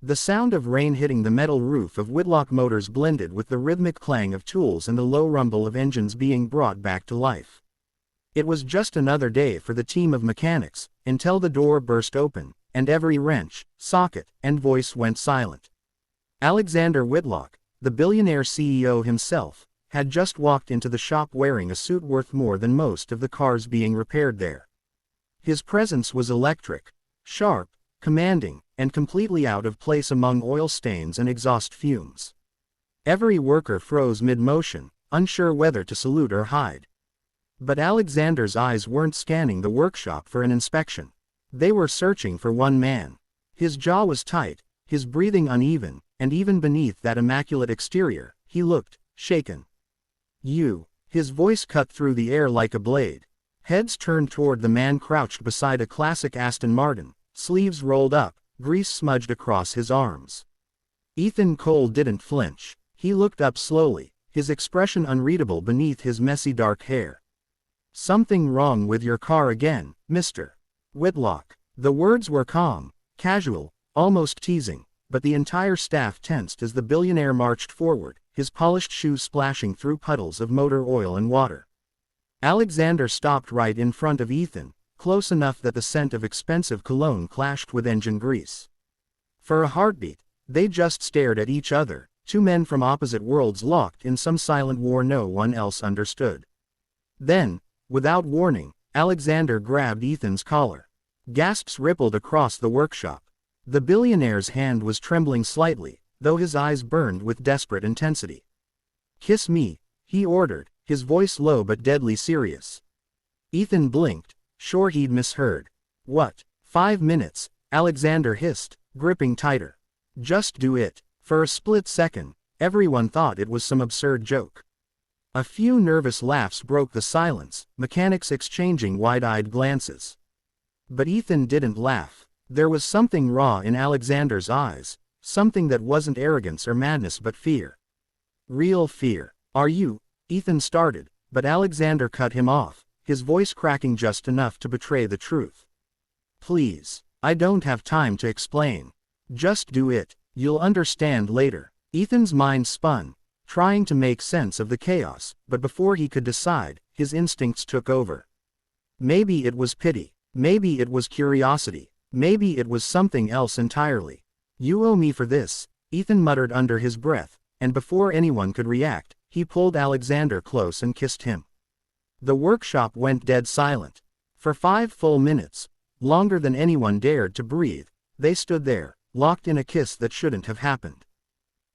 The sound of rain hitting the metal roof of Whitlock Motors blended with the rhythmic clang of tools and the low rumble of engines being brought back to life. It was just another day for the team of mechanics, until the door burst open, and every wrench, socket, and voice went silent. Alexander Whitlock, the billionaire CEO himself, had just walked into the shop wearing a suit worth more than most of the cars being repaired there. His presence was electric, sharp, commanding, and completely out of place among oil stains and exhaust fumes. Every worker froze mid-motion, unsure whether to salute or hide. But Alexander's eyes weren't scanning the workshop for an inspection. They were searching for one man. His jaw was tight, his breathing uneven, and even beneath that immaculate exterior, he looked shaken. "You." His voice cut through the air like a blade. Heads turned toward the man crouched beside a classic Aston Martin, sleeves rolled up, grease smudged across his arms. Ethan Cole didn't flinch. He looked up slowly, his expression unreadable beneath his messy dark hair. "Something wrong with your car again, Mr. Whitlock." The words were calm, casual, almost teasing, but the entire staff tensed as the billionaire marched forward, his polished shoes splashing through puddles of motor oil and water. Alexander stopped right in front of Ethan, close enough that the scent of expensive cologne clashed with engine grease. For a heartbeat, they just stared at each other, two men from opposite worlds locked in some silent war no one else understood. Then, without warning, Alexander grabbed Ethan's collar. Gasps rippled across the workshop. The billionaire's hand was trembling slightly, though his eyes burned with desperate intensity. "Kiss me," he ordered, his voice low but deadly serious. Ethan blinked, sure he'd misheard. "What? 5 minutes," Alexander hissed, gripping tighter. "Just do it." For a split second, everyone thought it was some absurd joke. A few nervous laughs broke the silence, mechanics exchanging wide-eyed glances. But Ethan didn't laugh. There was something raw in Alexander's eyes, something that wasn't arrogance or madness but fear. Real fear. "Are you?" Ethan started, but Alexander cut him off, his voice cracking just enough to betray the truth. "Please, I don't have time to explain. Just do it, you'll understand later." Ethan's mind spun, trying to make sense of the chaos, but before he could decide, his instincts took over. Maybe it was pity, maybe it was curiosity, maybe it was something else entirely. "You owe me for this," Ethan muttered under his breath, and before anyone could react, he pulled Alexander close and kissed him. The workshop went dead silent. For 5 full minutes, longer than anyone dared to breathe, they stood there, locked in a kiss that shouldn't have happened.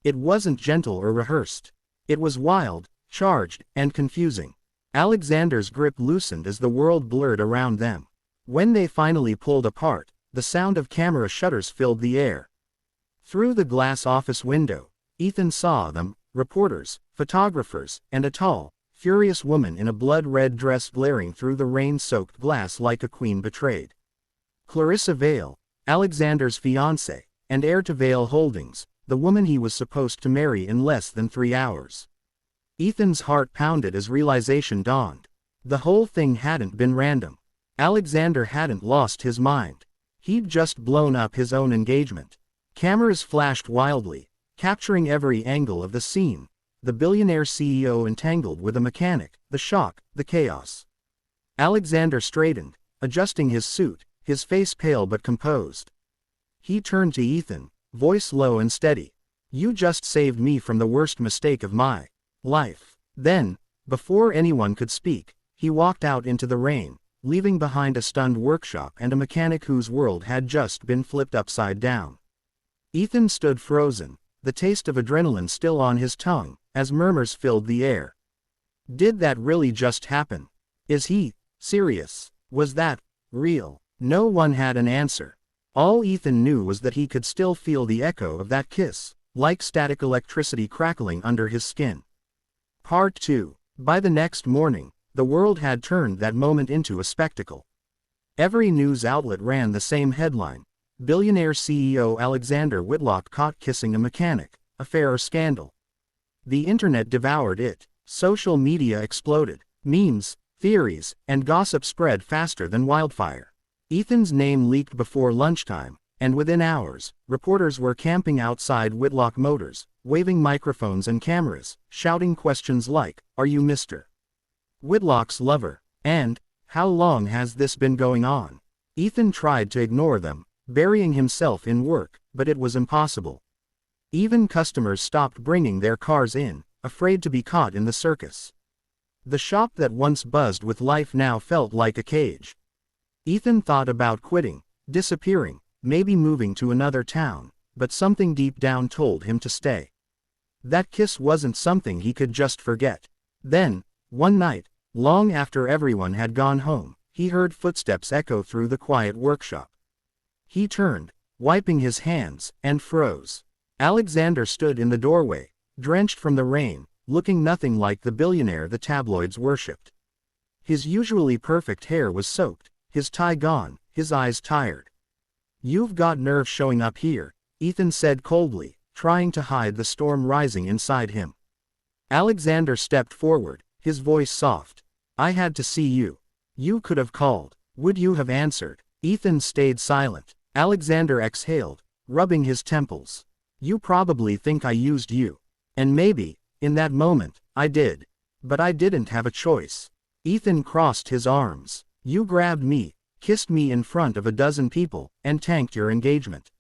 It wasn't gentle or rehearsed. It was wild, charged, and confusing. Alexander's grip loosened as the world blurred around them. When they finally pulled apart, the sound of camera shutters filled the air. Through the glass office window, Ethan saw them, reporters, photographers, and a tall, furious woman in a blood-red dress glaring through the rain-soaked glass like a queen betrayed. Clarissa Vale, Alexander's fiancée, and heir to Vale Holdings, the woman he was supposed to marry in less than 3 hours. Ethan's heart pounded as realization dawned. The whole thing hadn't been random. Alexander hadn't lost his mind. He'd just blown up his own engagement. Cameras flashed wildly, capturing every angle of the scene. The billionaire CEO entangled with a mechanic, the shock, the chaos. Alexander straightened, adjusting his suit, his face pale but composed. He turned to Ethan, voice low and steady. "You just saved me from the worst mistake of my life." Then, before anyone could speak, he walked out into the rain, leaving behind a stunned workshop and a mechanic whose world had just been flipped upside down. Ethan stood frozen, the taste of adrenaline still on his tongue, as murmurs filled the air. Did that really just happen? Is he serious? Was that real? No one had an answer. All Ethan knew was that he could still feel the echo of that kiss, like static electricity crackling under his skin. Part 2. By the next morning, the world had turned that moment into a spectacle. Every news outlet ran the same headline: Billionaire CEO Alexander Whitlock caught kissing a mechanic, affair or scandal. The internet devoured it, social media exploded, memes, theories, and gossip spread faster than wildfire. Ethan's name leaked before lunchtime, And within hours, reporters were camping outside Whitlock Motors, waving microphones and cameras, shouting questions like, "Are you Mr. Whitlock's lover?" And, "How long has this been going on?" Ethan tried to ignore them, burying himself in work, but it was impossible. Even customers stopped bringing their cars in, afraid to be caught in the circus. The shop that once buzzed with life now felt like a cage. Ethan thought about quitting, disappearing, maybe moving to another town, but something deep down told him to stay. That kiss wasn't something he could just forget. Then, one night, long after everyone had gone home, he heard footsteps echo through the quiet workshop. He turned, wiping his hands, and froze. Alexander stood in the doorway, drenched from the rain, looking nothing like the billionaire the tabloids worshipped. His usually perfect hair was soaked, his tie gone, his eyes tired. "You've got nerve showing up here," Ethan said coldly, trying to hide the storm rising inside him. Alexander stepped forward, his voice soft. "I had to see you. You could have called. Would you have answered?" Ethan stayed silent. Alexander exhaled, rubbing his temples. "You probably think I used you. And maybe, in that moment, I did. But I didn't have a choice." Ethan crossed his arms. "You grabbed me, kissed me in front of a dozen people, and tanked your engagement.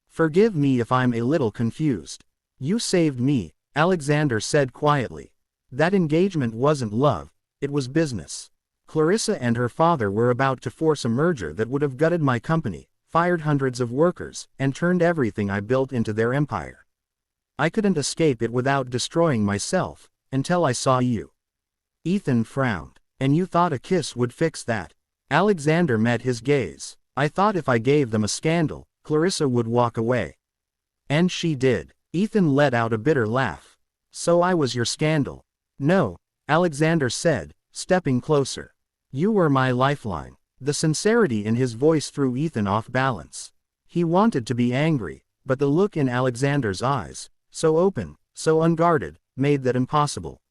Forgive me if I'm a little confused." "You saved me," Alexander said quietly. "That engagement wasn't love, it was business. Clarissa and her father were about to force a merger that would have gutted my company, fired hundreds of workers, and turned everything I built into their empire. I couldn't escape it without destroying myself, until I saw you." Ethan frowned. "And you thought a kiss would fix that?" Alexander met his gaze. "I thought if I gave them a scandal, Clarissa would walk away. And she did." Ethan let out a bitter laugh. "So I was your scandal?" "No," Alexander said, stepping closer. "You were my lifeline." The sincerity in his voice threw Ethan off balance. He wanted to be angry, but the look in Alexander's eyes, so open, so unguarded, made that impossible.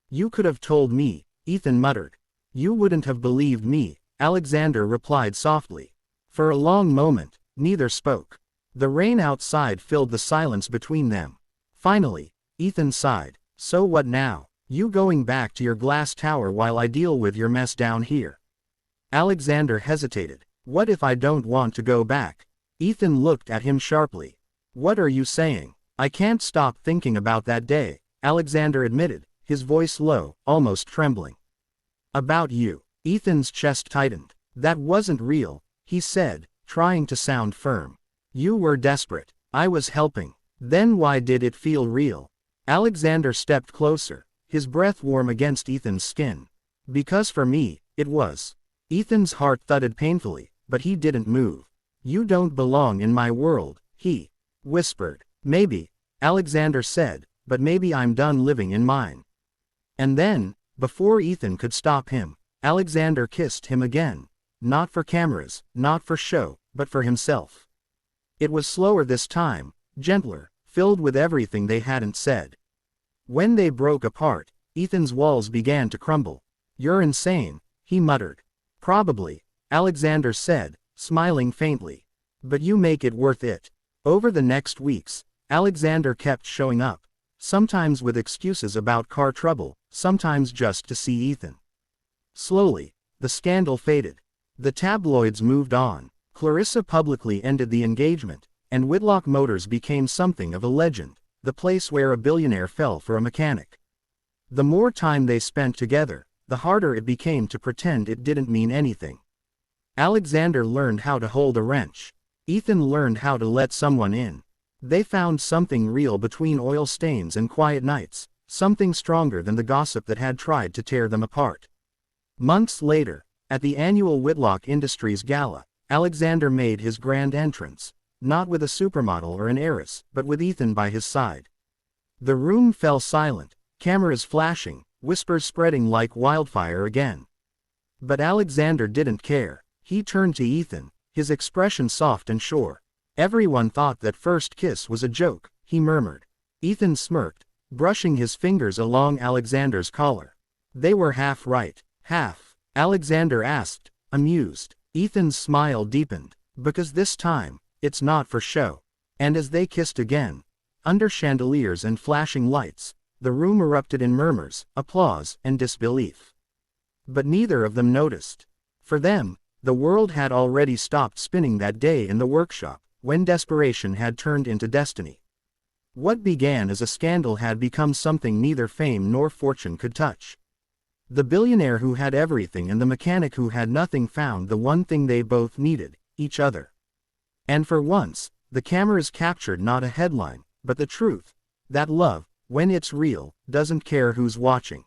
"You could have told me," Ethan muttered. "You wouldn't have believed me," Alexander replied softly. For a long moment, neither spoke. The rain outside filled the silence between them. Finally, Ethan sighed. "So what now? You going back to your glass tower while I deal with your mess down here?" Alexander hesitated. "What if I don't want to go back?" Ethan looked at him sharply. "What are you saying?" "I can't stop thinking about that day," Alexander admitted, his voice low, almost trembling. "About you." Ethan's chest tightened. "That wasn't real," he said, trying to sound firm. "You were desperate. I was helping. Then why did it feel real?" Alexander stepped closer, his breath warm against Ethan's skin. "Because for me, it was." Ethan's heart thudded painfully, but he didn't move. "You don't belong in my world," he whispered. "Maybe," Alexander said, "but maybe I'm done living in mine." And then, before Ethan could stop him, Alexander kissed him again. Not for cameras, not for show, but for himself. It was slower this time, gentler, filled with everything they hadn't said. When they broke apart, Ethan's walls began to crumble. "You're insane," he muttered. "Probably," Alexander said, smiling faintly. "But you make it worth it." Over the next weeks, Alexander kept showing up, sometimes with excuses about car trouble, sometimes just to see Ethan. Slowly, the scandal faded. The tabloids moved on. Clarissa publicly ended the engagement, and Whitlock Motors became something of a legend, the place where a billionaire fell for a mechanic. The more time they spent together, the harder it became to pretend it didn't mean anything. Alexander learned how to hold a wrench. Ethan learned how to let someone in. They found something real between oil stains and quiet nights, something stronger than the gossip that had tried to tear them apart. Months later, at the annual Whitlock Industries Gala, Alexander made his grand entrance, not with a supermodel or an heiress, but with Ethan by his side. The room fell silent, cameras flashing, whispers spreading like wildfire again. But Alexander didn't care. He turned to Ethan, his expression soft and sure. "Everyone thought that first kiss was a joke," he murmured. Ethan smirked, brushing his fingers along Alexander's collar. "They were half right." "Half?" Alexander asked, amused. Ethan's smile deepened. "Because this time, It's not for show. And as they kissed again, under chandeliers and flashing lights, the room erupted in murmurs, applause, and disbelief. But neither of them noticed. For them, the world had already stopped spinning that day in the workshop, when desperation had turned into destiny. What began as a scandal had become something neither fame nor fortune could touch. The billionaire who had everything and the mechanic who had nothing found the one thing they both needed, each other. And for once, the cameras captured not a headline, but the truth, that love, when it's real, doesn't care who's watching.